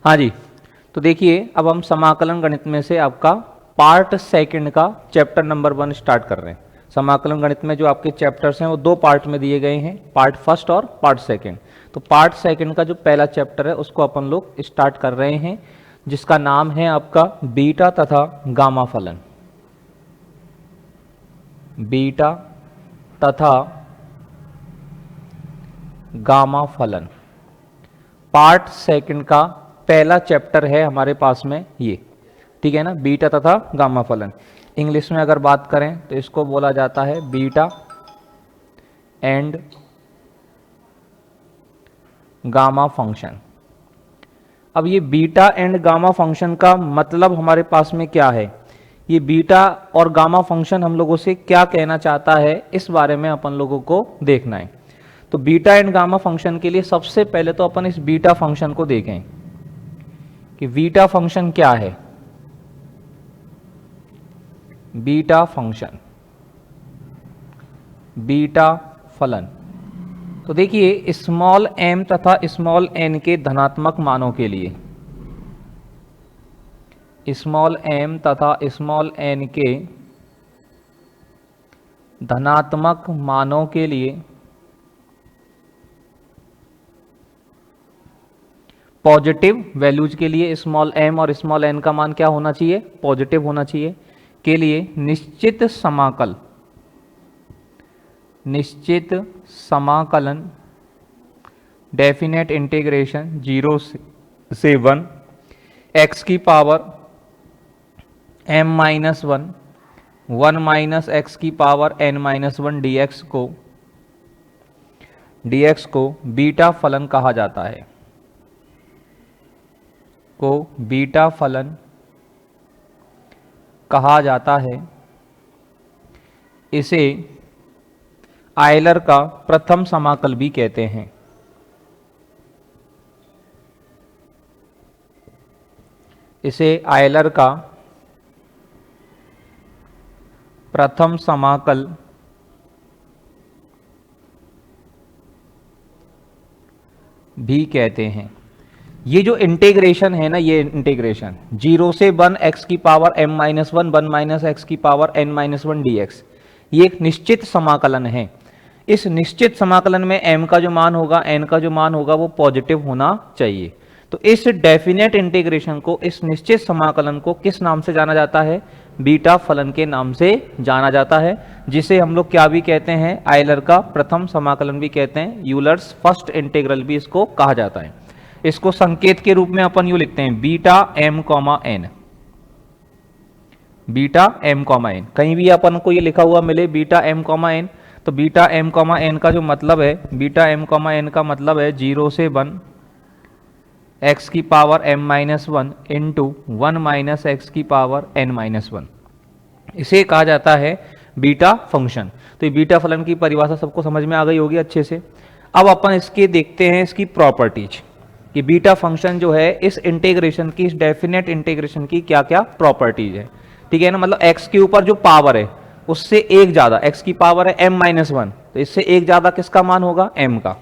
हाँ जी, तो देखिए अब हम समाकलन गणित में से आपका पार्ट सेकंड का चैप्टर नंबर 1 स्टार्ट कर रहे हैं। समाकलन गणित में जो आपके चैप्टर्स हैं वो दो पार्ट में दिए गए हैं, पार्ट फर्स्ट और पार्ट सेकंड। तो पार्ट सेकंड का जो पहला चैप्टर है उसको अपन लोग स्टार्ट कर रहे हैं, जिसका नाम है आपका बीटा तथा गामा फलन। बीटा तथा गामा फलन पार्ट सेकंड का पहला चैप्टर है हमारे पास में ये, ठीक है ना। बीटा तथा गामा फलन, इंग्लिश में अगर बात करें तो इसको बोला जाता है बीटा एंड गामा फंक्शन। अब ये बीटा एंड गामा फंक्शन का मतलब हमारे पास में क्या है, ये बीटा और गामा फंक्शन हम लोगों से क्या कहना चाहता है, इस बारे में अपन लोगों को देखना है। तो बीटा एंड गामा फंक्शन के लिए सबसे पहले तो अपन इस बीटा फंक्शन को देखें कि बीटा फंक्शन क्या है। बीटा फंक्शन, बीटा फलन, तो देखिए स्मॉल m तथा स्मॉल n के धनात्मक मानों के लिए, स्मॉल m तथा स्मॉल n के धनात्मक मानों के लिए पॉजिटिव वैल्यूज के लिए स्मॉल m और स्मॉल n का मान क्या होना चाहिए, पॉजिटिव होना चाहिए, के लिए निश्चित समाकलन डेफिनेट इंटीग्रेशन 0 से 1 x की power m minus 1 minus x की पावर n माइनस 1 dx को बीटा फलन कहा जाता है, को बीटा फलन कहा जाता है। इसे आयलर का प्रथम समाकल भी कहते हैं। इसे आयलर का प्रथम समाकल भी कहते हैं। ये जो इंटीग्रेशन है ना, ये इंटीग्रेशन 0 से 1 x की power m minus 1 minus x की पावर n माइनस 1 dx, ये एक निश्चित समाकलन है। इस निश्चित समाकलन में m का जो मान होगा, n का जो मान होगा वो पॉजिटिव होना चाहिए। तो इस डेफिनेट इंटीग्रेशन को, इस निश्चित समाकलन को किस नाम से जाना जाता है, बीटा फलन के नाम से जाना जाता है, जिसे हम लोग क्या भी कहते हैं, आयलर का प्रथम समाकलन भी कहते हैं, यूलर्स फर्स्ट इंटीग्रल भी इसको कहा जाता है। इसको संकेत के रूप में अपन यूं लिखते हैं beta m comma n, beta m comma n। कहीं भी अपन को ये लिखा हुआ मिले बीटा m कॉमा n, तो बीटा m कॉमा n का जो मतलब है, बीटा m कॉमा n का मतलब है 0 से 1 x की power m minus 1 into 1 minus x की पावर n माइनस 1, इसे कहा जाता है बीटा फंक्शन। तो ये बीटा फलन की परिभाषा सबको समझ में आ गई होगी अच्छे से। अब अपन इसके देखते हैं इसकी प्रॉपर्टीज कि बीटा फंक्शन जो है इस इंटीग्रेशन की, इस डेफिनेट इंटीग्रेशन की क्या क्या प्रॉपर्टीज है, ठीक है ना। मतलब x के ऊपर जो पावर है उससे एक ज्यादा, x की पावर है m माइनस 1, तो इससे एक ज्यादा किसका मान होगा, m का,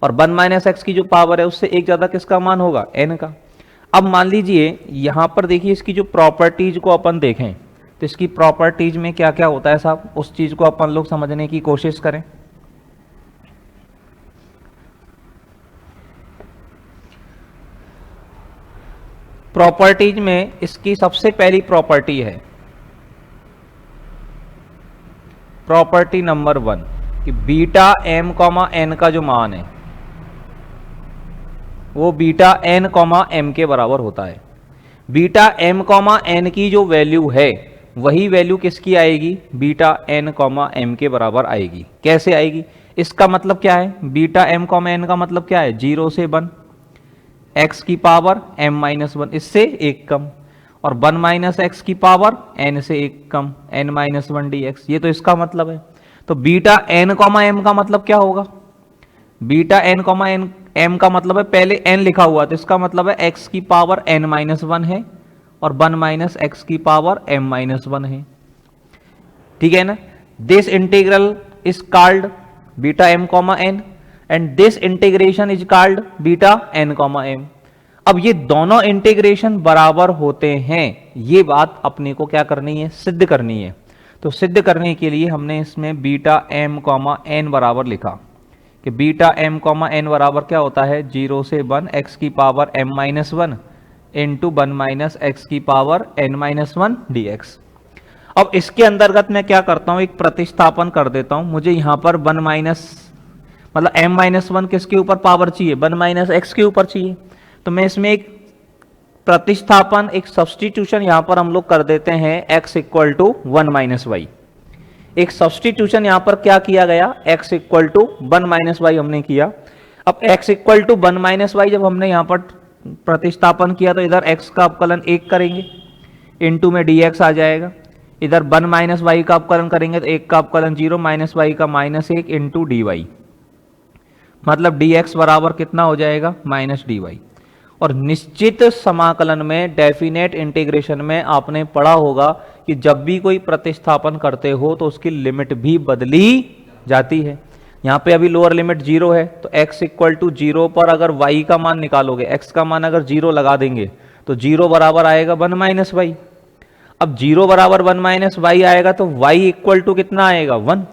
और 1 माइनस x की जो पावर है उससे एक ज्यादा किसका मान होगा, n का। अब मान लीजिए यहां पर देखिए इसकी जो प्रॉपर्टीज को अपन देखें तो इसकी प्रॉपर्टीज में क्या क्या होता है साहब, उस चीज को अपन लोग समझने की कोशिश करें। प्रॉपर्टीज में इसकी सबसे पहली प्रॉपर्टी है, प्रॉपर्टी नंबर 1, कि बीटा m कॉमा n का जो मान है वो बीटा n कॉमा m के बराबर होता है। बीटा m कॉमा n की जो वैल्यू है वही वैल्यू किसकी आएगी, बीटा n कॉमा m के बराबर आएगी। कैसे आएगी, इसका मतलब क्या है, बीटा m कॉमा n का मतलब क्या है, 0 से 1 x की पावर m माइनस 1, इससे एक कम, और 1 माइनस एक्स की पावर n से एक कम, n माइनस 1 dx, ये तो इसका मतलब है। तो बीटा n कॉमा m का मतलब क्या होगा, बीटा n कॉमा m का मतलब है, पहले n लिखा हुआ तो इसका मतलब है x की पावर n माइनस 1 है और 1 माइनस एक्स की पावर m माइनस 1 है, ठीक है ना। This integral is called beta m comma n and this integration is called beta n comma m। अब ये दोनों इंटीग्रेशन बराबर होते हैं, ये बात अपने को क्या करनी है, सिद्ध करनी है। तो सिद्ध करने के लिए हमने इसमें बीटा एम कॉमा एन बराबर लिखा कि बीटा एम कॉमा एन बराबर क्या होता है, 0 से 1 एक्स की power m minus 1 into 1 minus x की power n minus 1 d x. अब इसके अंतर्गत मैं क्या करता हूं, एक प्रतिस्थापन कर देता हूं। मुझे यहां पर 1 माइनस मतलब m माइनस 1 किसके ऊपर पावर चाहिए, 1 माइनस एक्स के ऊपर चाहिए। तो मैं इसमें एक प्रतिस्थापन, एक सब्सटीट्यूशन यहां पर हम लोग कर देते हैं, x equal to 1 minus y. एक सब्सटीट्यूशन यहां पर क्या किया गया, x equal to 1 minus y हमने किया। अब x equal to 1 minus y जब हमने यहां पर प्रतिस्थापन किया तो इधर x का अवकलन 1 करेंगे, इंटू में dx आ जाएगा। इधर 1 माइनस वाई का अवकलन करेंगे तो 1 का अवकलन 0 माइनस वाई का माइनस 1 इंटू डी वाई, मतलब dx बराबर कितना हो जाएगा, माइनस डी वाई। और निश्चित समाकलन में, डेफिनेट इंटीग्रेशन में आपने पढ़ा होगा कि जब भी कोई प्रतिस्थापन करते हो तो उसकी लिमिट भी बदली जाती है। यहां पे अभी लोअर लिमिट 0 है तो x इक्वल टू 0 पर अगर y का मान निकालोगे, x का मान अगर 0 लगा देंगे तो 0 बराबर आएगा 1 माइनस वाई। अब 0 बराबर 1 माइनस वाई आएगा तो y इक्वल टू कितना आएगा, 1।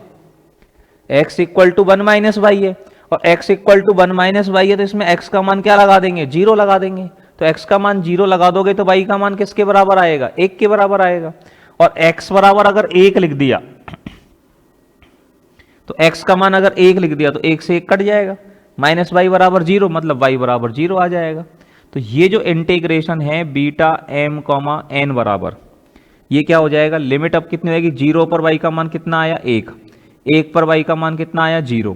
x equal to 1 minus y है और x equal to 1 minus y है तो इसमें x का मान क्या लगा देंगे, 0 लगा देंगे। तो x का मान 0 लगा दोगे तो y का मान किसके बराबर आएगा, 1 के बराबर आएगा। और x बराबर अगर 1 लिख दिया तो x का मान अगर 1 लिख दिया तो 1 से 1 कट जाएगा, माइनस वाई बराबर 0, मतलब y बराबर 0 आ जाएगा। तो ये जो इंटीग्रेशन है बीटा एम कॉमा एन बराबर, ये क्या हो जाएगा, लिमिट अब कितनी रहेगी, 0 पर y का मान कितना आया, 1, 1 पर y का मान कितना आया, 0,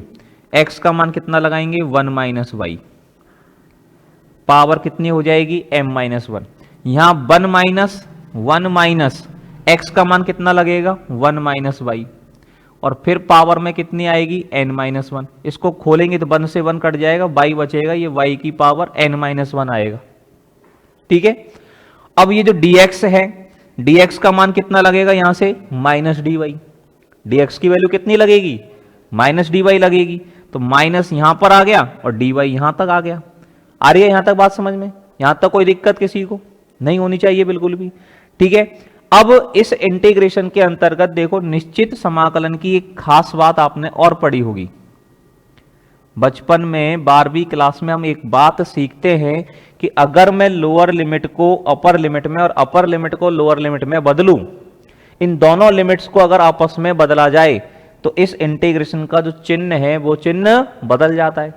x का मान कितना लगाएंगे, 1 माइनस वाई, पावर कितनी हो जाएगी, m माइनस 1। यहां 1 माइनस x का मान कितना लगेगा, 1 माइनस वाई, और फिर पावर में कितनी आएगी, n माइनस 1। इसको खोलेंगे तो 1 से 1 कट जाएगा, y बचेगा, ये y की पावर n माइनस 1 आएगा। ठीक है। अब ये जो dx है, dx का मान कितना लगेगा, यहां से माइनस डी वाई, dx की वैल्यू कितनी लगेगी, माइनस डी वाई लगेगी। तो माइनस यहां पर आ गया और डी वाई यहां तक आ गया। आ रही है यहां तक बात समझ में, यहां तक कोई दिक्कत किसी को नहीं होनी चाहिए बिल्कुल भी। ठीक है। अब इस इंटीग्रेशन के अंतर्गत देखो, निश्चित समाकलन की एक खास बात आपने और पढ़ी होगी। बचपन में 12वीं क्लास में हम एक बात सीखते हैं कि अगर मैं लोअर लिमिट को अपर लिमिट में और अपर लिमिट को लोअर लिमिट में बदलूं, इन दोनों लिमिट्स को अगर आपस में बदला जाए तो इस इंटीग्रेशन का जो चिन्ह है वो चिन्ह बदल जाता है।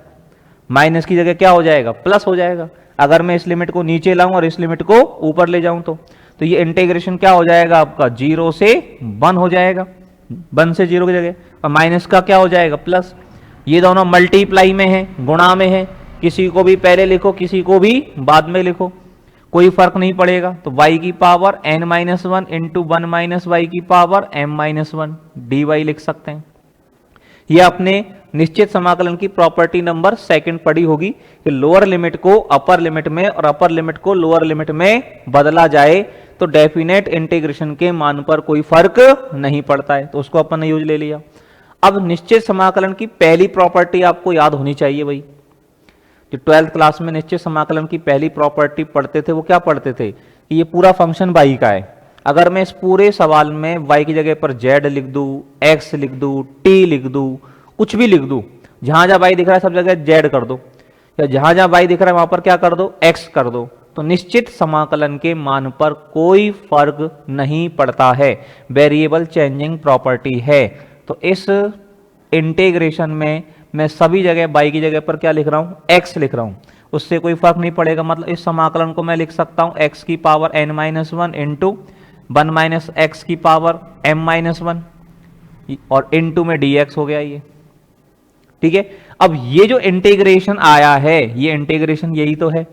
माइनस की जगह क्या हो जाएगा, प्लस हो जाएगा। अगर मैं इस लिमिट को नीचे लाऊं और इस लिमिट को ऊपर ले जाऊं तो ये इंटीग्रेशन क्या हो जाएगा आपका, 0 से 1 हो जाएगा, 1 से 0 की जगह, और माइनस का क्या हो जाएगा, प्लस। ये दोनों मल्टीप्लाई में है, गुणा में है, किसी को भी पहले लिखो किसी को भी बाद में लिखो, कोई फर्क नहीं पड़ेगा। तो y की power n minus 1 into 1 minus y की power m minus 1 d y लिख सकते हैं। ये अपने निश्चित समाकलन की प्रॉपर्टी नंबर 2 पढ़ी होगी कि लोअर लिमिट को अपर लिमिट में और अपर लिमिट को लोअर लिमिट में बदला जाए तो डेफिनेट इंटीग्रेशन के मान पर कोई फर्क नहीं पड़ता है। तो उसको अपन ने यूज ले लिया। अब निश्चित समाकलन की पहली प्रॉपर्टी आपको याद होनी चाहिए भाई। जो 12th क्लास में निश्चित समाकलन की पहली प्रॉपर्टी पढ़ते थे वो क्या पढ़ते थे कि ये पूरा फंक्शन y का है। अगर मैं इस पूरे सवाल में y की जगह पर z लिख दूं, x लिख दूं, t लिख दूं, कुछ भी लिख दूं, जहां जहां y दिख रहा है सब जगह z कर दो, या जहां जहां y दिख रहा है वहां पर क्या कर दो, x कर दो, तो निश्चित समाकलन के मान पर कोई फर्क नहीं पड़ता है। वेरिएबल चेंजिंग प्रॉपर्टी है। तो इस इंटीग्रेशन में मैं सभी जगह y की जगह पर क्या लिख रहा हूं, x लिख रहा हूं, उससे कोई फर्क नहीं पड़ेगा। मतलब इस समाकलन को मैं लिख सकता हूं x की power n minus 1 into 1 minus x की पावर m माइनस 1 और इंटू में dx हो गया ये। ठीक है। अब ये जो इंटीग्रेशन आया है, ये इंटीग्रेशन यही तो है,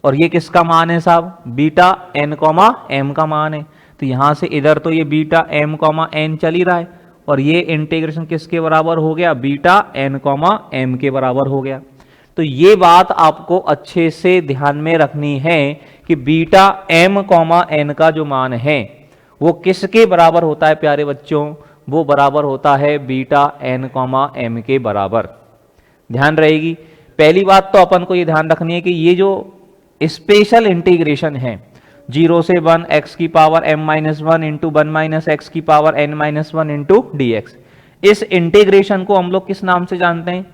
और ये किसका मान है साहब, बीटा n कॉमा m का मान है। तो यहां से इधर तो ये बीटा m कॉमा n चल ही रहा है, और ये इंटीग्रेशन किसके बराबर हो गया, बीटा n कॉमा m के बराबर हो गया। तो ये बात आपको अच्छे से ध्यान में रखनी है कि बीटा m कॉमा n का जो मान है वो किसके बराबर होता है प्यारे बच्चों, वो बराबर होता है बीटा n कॉमा m के बराबर। ध्यान रहेगी। पहली बात तो अपन को ये ध्यान रखनी है कि ये जो स्पेशल इंटीग्रेशन है, 0 से 1 x की power m minus one into 1 minus x की power n minus one into d x. इस इंटीग्रेशन को हम लोग किस नाम से जानते हैं?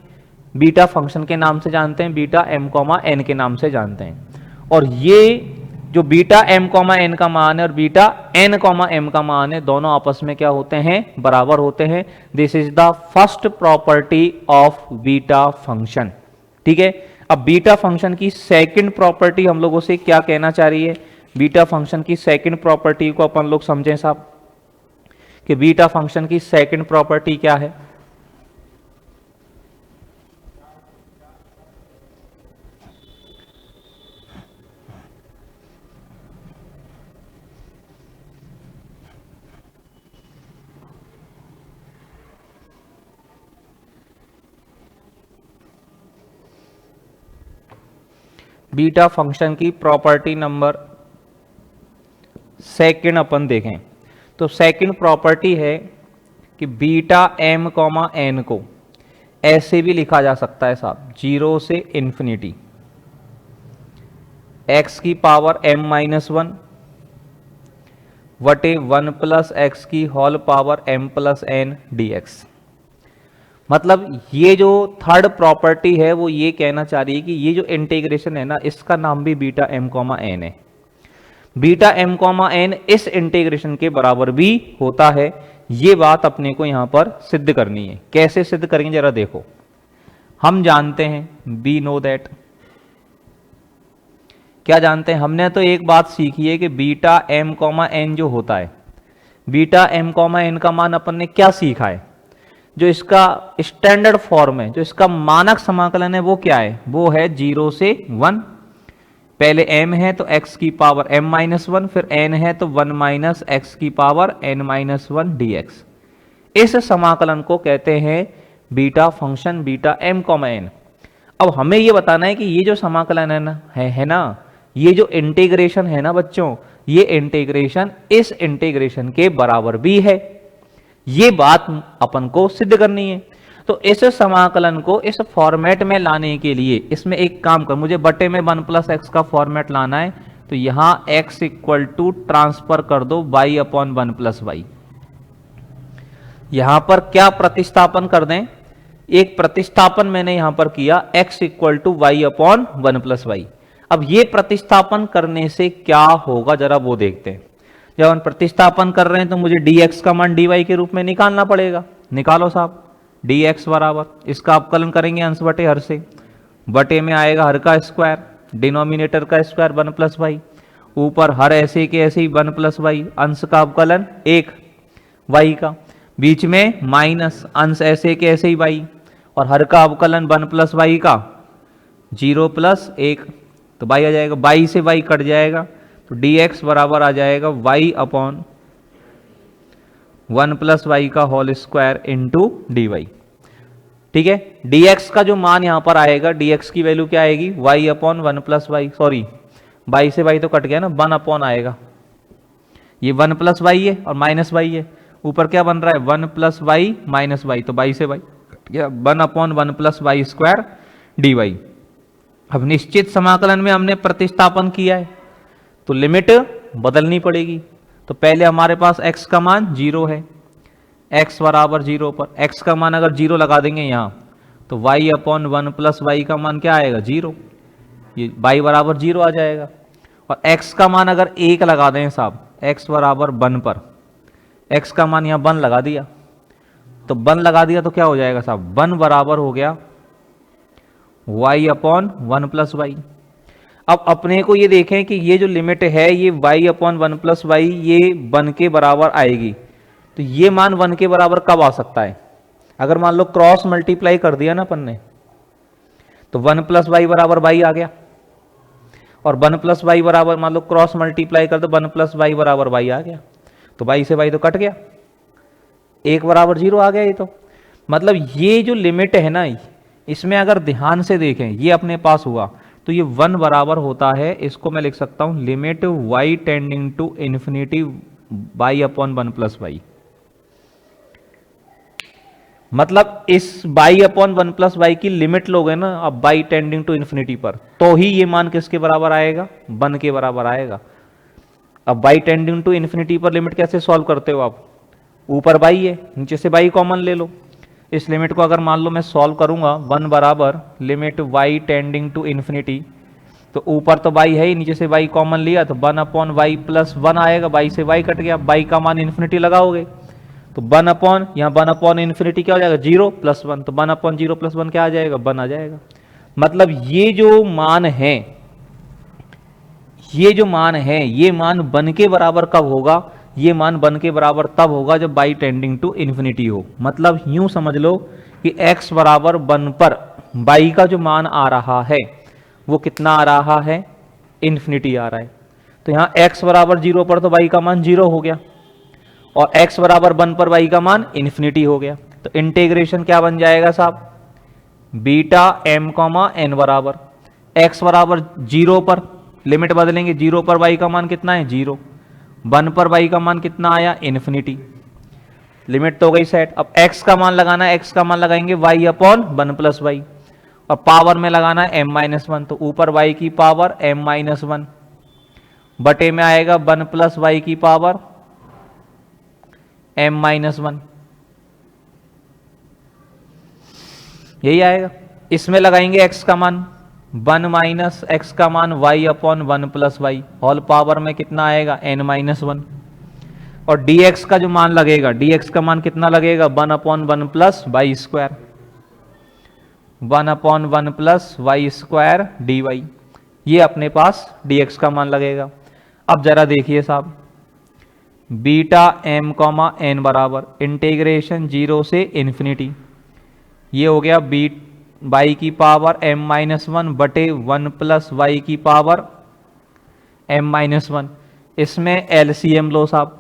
बीटा फंक्शन के नाम से जानते हैं, बीटा m कॉमा n के नाम से जानते हैं। और ये जो बीटा m कॉमा n का मान है और बीटा n कॉमा m का मान है, दोनों आपस में क्या होते हैं? बराबर होते हैं। This is the first property of beta function. ठीक है, अब बीटा फंक्शन की सेकंड प्रॉपर्टी हम लोगों से क्या कहना चाह रही है? बीटा फंक्शन की सेकंड प्रॉपर्टी को अपन लोग समझें साहब कि बीटा फंक्शन की सेकंड प्रॉपर्टी क्या है? बीटा फंक्शन की प्रॉपर्टी नंबर सेकंड अपन देखें तो सेकंड प्रॉपर्टी है कि बीटा m कॉमा n को ऐसे भी लिखा जा सकता है साहब, 0 से इंफिनिटी x की पावर m माइनस वन वटे 1 प्लस एक्स की whole power m plus n dx। मतलब ये जो थर्ड प्रॉपर्टी है वो ये कहना चाह रही है कि ये जो इंटीग्रेशन है ना, इसका नाम भी बीटा m कॉमा n है। बीटा m कॉमा n इस इंटीग्रेशन के बराबर भी होता है। ये बात अपने को यहां पर सिद्ध करनी है। कैसे सिद्ध करेंगे जरा देखो। हम जानते हैं, वी नो दैट, क्या जानते हैं? हमने तो एक बात सीखी है कि बीटा m कॉमा n जो होता है, बीटा m कॉमा n का मान अपन ने क्या सीखा है? जो इसका स्टैंडर्ड फॉर्म है, जो इसका मानक समाकलन है वो क्या है? वो है 0 से 1। पहले m है तो x की पावर m माइनस वन, फिर n है तो 1 माइनस एक्स की power n minus one dx। इस समाकलन को कहते हैं beta function beta m comma n। अब हमें ये बताना है कि ये जो समाकलन है ना, ये जो इंटीग्रेशन है ना बच्चों, ये इंटीग्रेशन इस इंटीग्रेशन के बराबर भी है। ये बात अपन को सिद्ध करनी है। तो इस समाकलन को इस फॉर्मेट में लाने के लिए इसमें एक काम कर, मुझे बटे में 1 प्लस एक्स का फॉर्मेट लाना है। तो यहां x इक्वल टू ट्रांसफर कर दो y अपॉन 1 प्लस वाई। यहां पर क्या प्रतिस्थापन कर दें? एक प्रतिस्थापन मैंने यहां पर किया, x equal to y upon 1 plus y. अब ये प्रतिस्थापन करने से क्या होगा जरा वो देखते हैं। जब हम प्रतिस्थापन कर रहे हैं तो मुझे dx का मान dy के रूप में निकालना पड़ेगा। निकालो साहब, dx बराबर, इसका अवकलन करेंगे अंश बटे हर से, बटे में आएगा हर का स्क्वायर, डिनोमिनेटर का स्क्वायर 1 प्लस वाई, ऊपर हर ऐसे के ऐसे ही 1 प्लस वाई, अंश का अवकलन 1 वाई का, बीच में माइनस अंश ऐसे के ऐसे ही वाई, और हर का अवकलन 1 प्लस वाई का 0 प्लस 1, तो वाई आ जाएगा, वाई से वाई कट जाएगा, तो dx बराबर आ जाएगा y अपॉन 1 प्लस वाई का whole square into d y. ठीक है, dx का जो मान यहां पर आएगा, dx की वैल्यू क्या आएगी? y upon 1 plus y, sorry y से वाई तो कट गया ना, 1 अपॉन आएगा, ये 1 प्लस वाई है और माइनस वाई है, ऊपर क्या बन रहा है? 1 प्लस वाई माइनस वाई, तो वाई से वाई कट गया, 1 upon 1 plus y square d y. अब निश्चित समाकलन में हमने प्रतिस्थापन किया है तो लिमिट बदलनी पड़ेगी। तो पहले हमारे पास x का मान 0 है, x बराबर 0 पर x का मान अगर 0 लगा देंगे यहाँ तो y अपॉन 1 प्लस वाई का मान क्या आएगा? 0, ये y बराबर 0 आ जाएगा। और x का मान अगर 1 लगा दें साहब, x बराबर 1 पर x का मान यहाँ 1 लगा दिया, तो 1 लगा दिया तो क्या हो जाएगा साहब? 1 बराबर हो गया y अपॉन 1 प्लस वाई। अब अपने को ये देखें कि ये जो लिमिट है ये y अपॉन 1 प्लस वाई ये 1 के बराबर आएगी, तो ये मान 1 के बराबर कब आ सकता है? अगर मान लो क्रॉस मल्टीप्लाई कर दिया ना अपन ने, तो 1 प्लस वाई बराबर वाई आ गया, और 1 प्लस वाई बराबर मान लो क्रॉस मल्टीप्लाई कर दो 1 प्लस वाई बराबर वाई आ गया, तो वाई से वाई तो कट गया, 1 बराबर 0 आ गया। ये तो मतलब ये जो लिमिट है ना, इसमें अगर ध्यान से देखें ये अपने पास हुआ तो ये 1 बराबर होता है, इसको मैं लिख सकता हूं limit y tending to infinity y upon 1 plus y. मतलब इस y upon one plus y की लिमिट लोगे ना अब बाई टेंडिंग टू इन्फिनिटी पर, तो ही ये मान किसके बराबर आएगा, 1 के बराबर आएगा। अब बाई टेंडिंग टू इन्फिनिटी पर लिमिट कैसे सॉल्व करते हो आप, ऊपर बाई है नीचे से बाई कॉमन ले लो। इस लिमिट को अगर मान लो मैं सॉल्व करूंगा 1 बराबर limit y tending to infinity, तो ऊपर तो बाई है ही, नीचे से बाई कॉमन लिया तो 1 अपॉन वाई प्लस 1 आएगा, बाई से वाई कट गया, बाई का मान इन्फिनिटी लगाओगे तो 1 अपॉन, यहाँ 1 अपॉन इन्फिनिटी क्या हो जाएगा 0 प्लस 1, तो 1 अपॉन 0 प्लस 1 क्या आ जाएगा 1 आ जाएगा। मतलब ये जो मान है, ये जो मान है, ये मान 1 के बराबर कब होगा, ये मान 1 के बराबर तब होगा जब बाई टेंडिंग टू इन्फिनिटी हो। मतलब यूं समझ लो कि x बराबर 1 पर बाई का जो मान आ रहा है वो कितना आ रहा है, इन्फिनिटी आ रहा है। तो यहाँ x बराबर 0 पर तो बाई का मान 0 हो गया और x बराबर 1 पर बाई का मान इन्फिनिटी हो गया। तो इंटीग्रेशन क्या बन जाएगा साहब, बीटा m कॉमा n बराबर x बराबर 0 पर लिमिट बदलेंगे, 0 पर बाई का मान कितना है 0, 1 पर बाई का मान कितना आया इन्फिनिटी, लिमिट तो हो गई सेट। अब x का मान लगाना है, x का मान लगाएंगे y अपॉन 1 प्लस वाई और पावर में लगाना है m माइनस 1, तो ऊपर y की पावर m माइनस 1 बटे में आएगा 1 प्लस वाई की पावर m माइनस 1, यही आएगा। इसमें लगाएंगे x का मान 1 माइनस एक्स का मान y upon 1 plus y, whole power में कितना आएगा n माइनस 1, और dx का जो मान लगेगा, dx का मान कितना लगेगा 1 upon 1 plus y square, 1 upon 1 plus y square d y, ये अपने पास dx का मान लगेगा। अब जरा देखिए साहब, बीटा m कॉमा n बराबर इंटीग्रेशन 0 से इन्फिनिटी, ये हो गया बी वाई की पावर m माइनस 1 बटे 1 प्लस वाई की पावर m माइनस 1, इसमें एलसीएम लो साहब,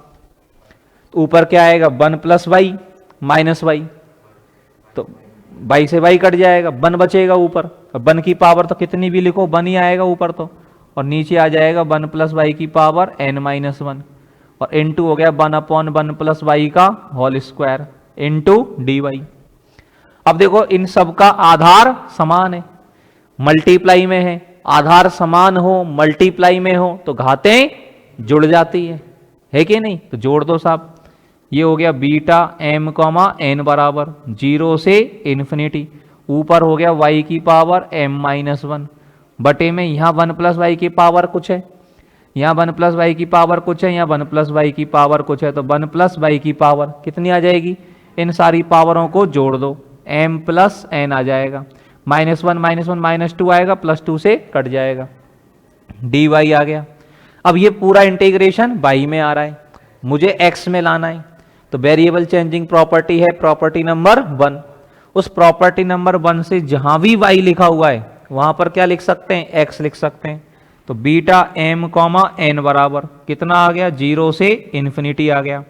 ऊपर क्या आएगा 1 प्लस वाई माइनस वाई, तो वाई से वाई कट जाएगा, 1 बचेगा ऊपर, 1 की पावर तो कितनी भी लिखो 1 ही आएगा ऊपर तो, और नीचे आ जाएगा 1 प्लस वाई की पावर n माइनस 1 और इनटू हो गया 1 अपॉन 1 प्लस वाई का whole square into d y. अब देखो इन सब का आधार समान है, मल्टीप्लाई में है, आधार समान हो मल्टीप्लाई में हो तो घातें जुड़ जाती है कि नहीं, तो जोड़ दो साहब। ये हो गया बीटा m कॉमा n बराबर 0 से इन्फिनिटी, ऊपर हो गया y की पावर m माइनस 1 बटे में यहाँ 1 प्लस वाई की पावर कुछ है, यहाँ 1 प्लस वाई की पावर कुछ है, यहाँ 1 प्लस वाई की पावर कुछ है, तो 1 प्लस वाई की पावर कितनी आ जाएगी, इन सारी पावरों को जोड़ दो m प्लस n आ जाएगा, माइनस 1 माइनस 2 आएगा, प्लस 2 से कट जाएगा, डी वाई आ गया। अब ये पूरा इंटीग्रेशन y में आ रहा है, मुझे x में लाना है, तो वेरिएबल चेंजिंग प्रॉपर्टी है प्रॉपर्टी नंबर 1, उस प्रॉपर्टी नंबर 1 से जहां भी y लिखा हुआ है वहां पर क्या लिख सकते हैं x लिख सकते हैं। तो बीटा m कॉमा n बराबर कितना आ गया 0 से इन्फिनिटी आ गया,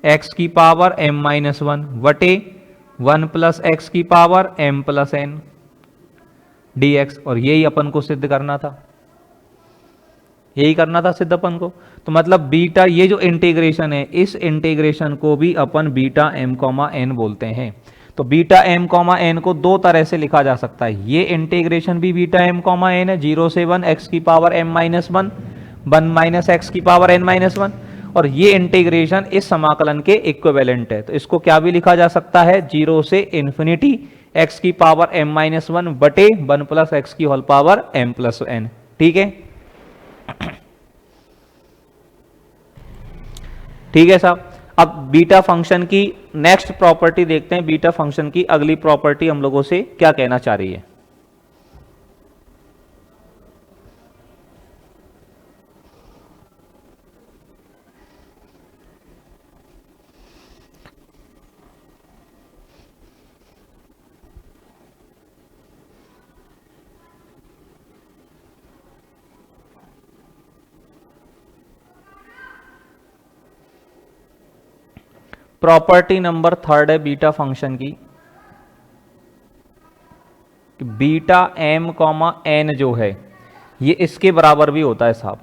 x की पावर m माइनस 1 वटे 1 प्लस एक्स की power m plus n dx, और यही अपन को सिद्ध करना था, यही करना था सिद्ध अपन को। तो मतलब बीटा ये जो इंटीग्रेशन है, इस इंटीग्रेशन को भी अपन बीटा m कॉमा n बोलते हैं। तो बीटा m कॉमा n को दो तरह से लिखा जा सकता है, ये इंटीग्रेशन भी बीटा m कॉमा n है 0 से 1 x की power m minus 1 1 minus x की पावर n माइनस 1, और ये इंटीग्रेशन इस समाकलन के इक्विवेलेंट है, तो इसको क्या भी लिखा जा सकता है 0 से इन्फिनिटी x की पावर m माइनस 1 बटे 1 प्लस एक्स की whole power m plus n। ठीक है, ठीक है साहब। अब बीटा फंक्शन की नेक्स्ट प्रॉपर्टी देखते हैं, बीटा फंक्शन की अगली प्रॉपर्टी हम लोगों से क्या कहना चाह रही है। प्रॉपर्टी नंबर 3 है बीटा फंक्शन की, बीटा m कॉमा n जो है ये इसके बराबर भी होता है साहब,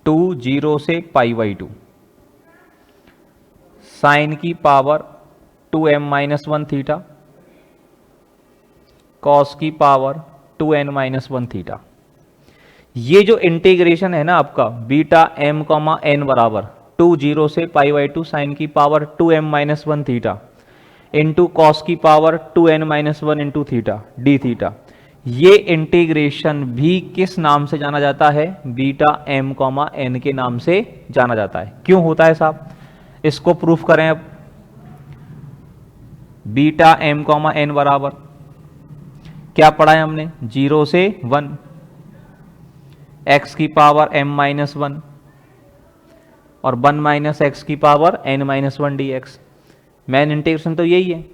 2 0 से पाई बाई 2 साइन की power 2m minus 1 theta cos की पावर 2n-1 थीटा। ये जो इंटीग्रेशन है ना आपका बीटा m कॉमा एन बराबर 0 से π/2 साइन की power 2m-1 theta into cos की power 2n-1 into theta d theta, ये इंटीग्रेशन भी किस नाम से जाना जाता है? बीटा m कॉमा एन के नाम से जाना जाता है। क्यों होता है साहब? इसको प्रूफ करें अब। बीटा m कॉमा एन बराबर क्या पढ़ा है हमने? 0 से 1 x की पावर m-1 और 1 माइनस एक्स की power n-1 dx। Main integration तो यही है।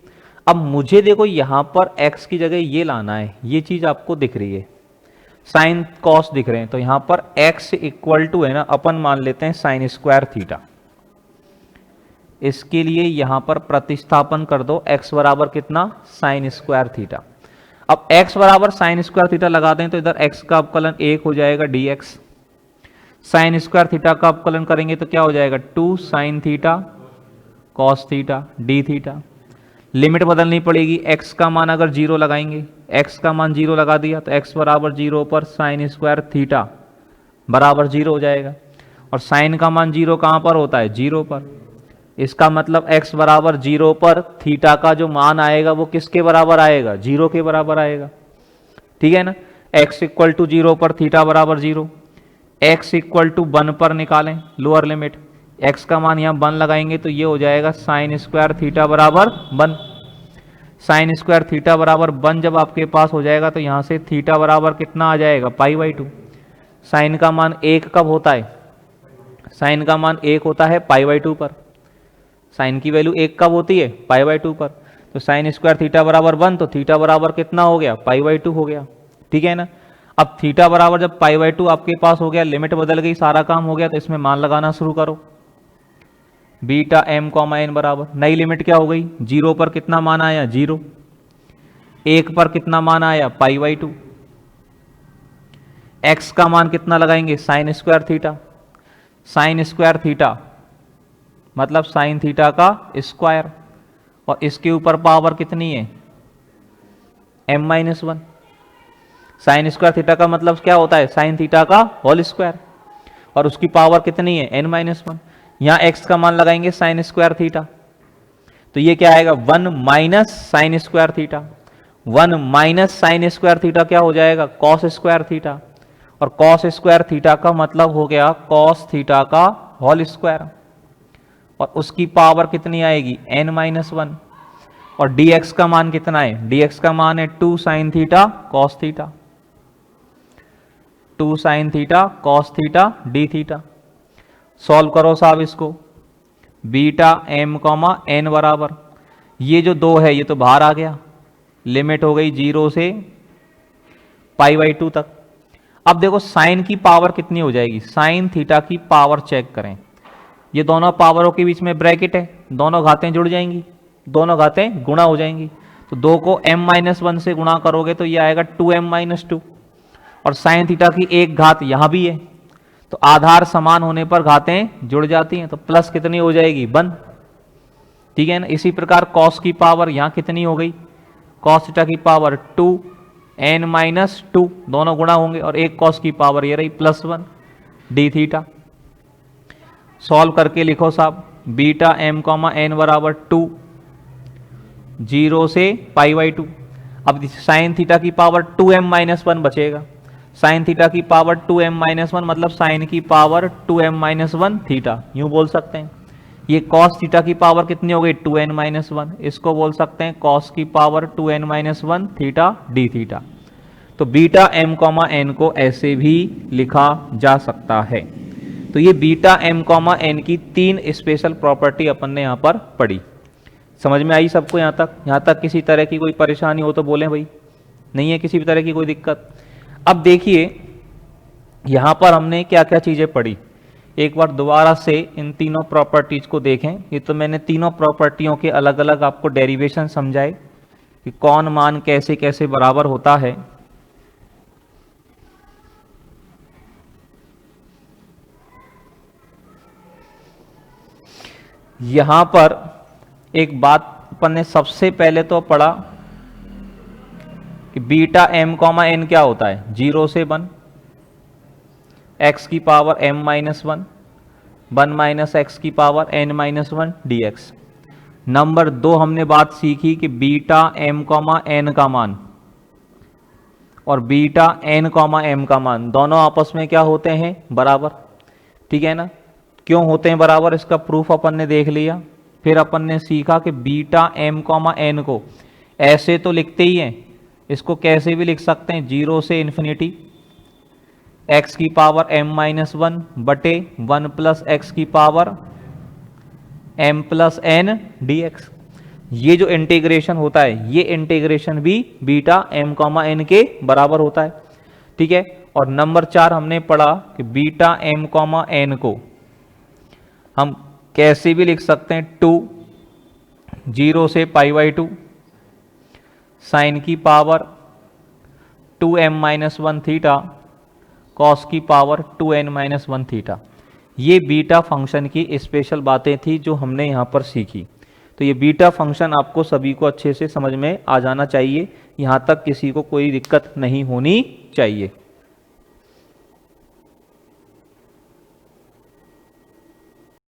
अब मुझे देखो यहां पर x की जगह ये लाना है, ये चीज आपको दिख रही है, साइन कॉस दिख रहे हैं, तो यहां पर x इक्वल टू है ना, अपन मान लेते हैं साइन स्क्वायर थीटा। इसके लिए यहां पर प्रतिस्थापन कर दो, x बराबर कितना? Sine square theta. अब x बराबर साइन स्क्वायर थीटा लगा दें तो इधर x का अवकलन 1 हो जाएगा dx, साइन स्क्वायर थीटा का अवकलन करेंगे तो क्या हो जाएगा? 2 sine theta cos theta d theta. Limit बदलनी पड़ेगी, x का मान अगर 0 लगाएंगे, x का मान 0 लगा दिया तो x बराबर 0 पर साइन स्क्वायर थीटा बराबर 0 हो जाएगा, और साइन का मान 0 कहां पर होता है? 0 पर। इसका मतलब x बराबर 0 पर थीटा का जो मान आएगा वो किसके बराबर आएगा? 0 के बराबर आएगा। ठीक है ना? x इक्वल टू 0 पर थीटा बराबर 0, x इक्वल टू 1 पर निकालें लोअर लिमिट, x का मान यहाँ 1 लगाएंगे तो ये हो जाएगा साइन स्क्वायर थीटा बराबर 1। साइन स्क्वायर थीटा बराबर 1 जब आपके पास हो जाएगा तो यहाँ से थीटा बराबर कितना आ जाएगा? π/2। साइन का मान 1 कब होता है? साइन का मान 1 होता है π/2 पर। साइन की वैल्यू 1 कब होती है? π/2 पर। तो साइन स्क्वायर थीटा बराबर 1, तो थीटा बराबर कितना हो गया? π/2 हो गया। ठीक है ना? अब थीटा बराबर जब π/2 आपके पास हो गया, लिमिट बदल गई, सारा काम हो गया, तो इसमें मान लगाना शुरू करो। बीटा m कॉमा एन बराबर, नई लिमिट क्या हो गई? 0 पर कितना मान आया? 0। 1 पर कितना मान आया? π/2। x का मान कितना लगाएंगे? Sine square theta. Sine square theta मतलब साइन थीटा का स्क्वायर, और इसके ऊपर पावर कितनी है? m-1। साइन स्क्वायर थीटा का मतलब क्या होता है? साइन थीटा का होल स्क्वायर, और उसकी पावर कितनी है? n-1। यहां x का मान लगाएंगे साइन स्क्वायर थीटा, तो ये क्या आएगा? 1 minus sine square theta. 1 minus sine square theta क्या हो जाएगा? कॉस स्क्वायर थीटा, और कॉस स्क्वायर थीटा का मतलब हो गया कॉस थीटा का होल स्क्वायर, और उसकी पावर कितनी आएगी? n-1। और dx का मान कितना है? dx का मान है 2 sine theta cos theta, 2 sine theta cos theta d theta. Solve करो साहब इसको। बीटा m कॉमा एन बराबर, ये जो 2 है ये तो बाहर आ गया, लिमिट हो गई 0 से π/2 तक। अब देखो साइन की पावर कितनी हो जाएगी? साइन थीटा की पावर चेक करें, ये दोनों पावरों के बीच में ब्रैकेट है, दोनों घातें जुड़ जाएंगी, दोनों घातें गुणा हो जाएंगी, तो 2 को m-1 से गुणा करोगे तो ये आएगा 2m-2, और साइन थीटा की एक घात यहां भी है, तो आधार समान होने पर घातें जुड़ जाती हैं, तो प्लस कितनी हो जाएगी? 1। ठीक है ना? इसी प्रकार कॉस की पावर यहां कितनी हो गई? कॉस थीटा की पावर 2n-2, दोनों गुणा होंगे, और एक कॉस की पावर ये रही +1 डी थीटा। सॉल्व करके लिखो साहब, बीटा m कॉमा एन बराबर 2 0 से π/2। अब साइन थीटा की पावर 2m-1 बचेगा, साइन थीटा की पावर 2m-1 मतलब साइन की पावर 2m-1 थीटा, यूं बोल सकते हैं। ये कॉस थीटा की पावर कितनी हो गई? 2n-1, इसको बोल सकते हैं कॉस की power 2n-1 theta d theta. तो बीटा m कॉमा एन को ऐसे भी लिखा जा सकता है। तो ये बीटा m कॉमा एन की 3 स्पेशल प्रॉपर्टी अपन ने यहां पर पढ़ी। समझ में आई सबको यहां तक? यहां तक किसी तरह की कोई परेशानी हो तो बोलें भाई, नहीं है किसी भी तरह की कोई दिक्कत? अब देखिए यहां पर हमने क्या क्या चीजें पढ़ी, एक बार दोबारा से इन तीनों प्रॉपर्टीज को देखें। ये तो मैंने तीनों प्रॉपर्टियों के अलग अलग आपको डेरिवेशन समझाए कि कौन मान कैसे कैसे बराबर होता है। यहां पर एक बात अपन ने सबसे पहले तो पढ़ा कि बीटा m कॉमा एन क्या होता है, 0 से 1 x की power m minus 1 1 minus x की पावर n माइनस 1 dx। नंबर 2 हमने बात सीखी कि बीटा m कॉमा एन का मान और बीटा n कॉमा m का मान दोनों आपस में क्या होते हैं, बराबर। ठीक है ना, क्यों होते हैं बराबर, इसका प्रूफ अपन ने देख लिया। फिर अपन ने सीखा कि बीटा m कॉमा एन को ऐसे तो लिखते ही हैं, इसको कैसे भी लिख सकते हैं, 0 से इन्फिनिटी x की पावर m माइनस 1 बटे 1 प्लस एक्स की power m plus n dx। ये जो इंटीग्रेशन होता है, ये इंटीग्रेशन भी बीटा m कॉमा एन के बराबर होता है। ठीक है, और नंबर 4 हमने पढ़ा कि बीटा m कॉमा एन को हम कैसे भी लिख सकते हैं, 2 0 से π/2 साइन की power 2m minus 1 theta cos की पावर 2n माइनस 1 थीटा। ये बीटा फंक्शन की स्पेशल बातें थी जो हमने यहाँ पर सीखी। तो ये बीटा फंक्शन आपको सभी को अच्छे से समझ में आ जाना चाहिए, यहाँ तक किसी को कोई दिक्कत नहीं होनी चाहिए।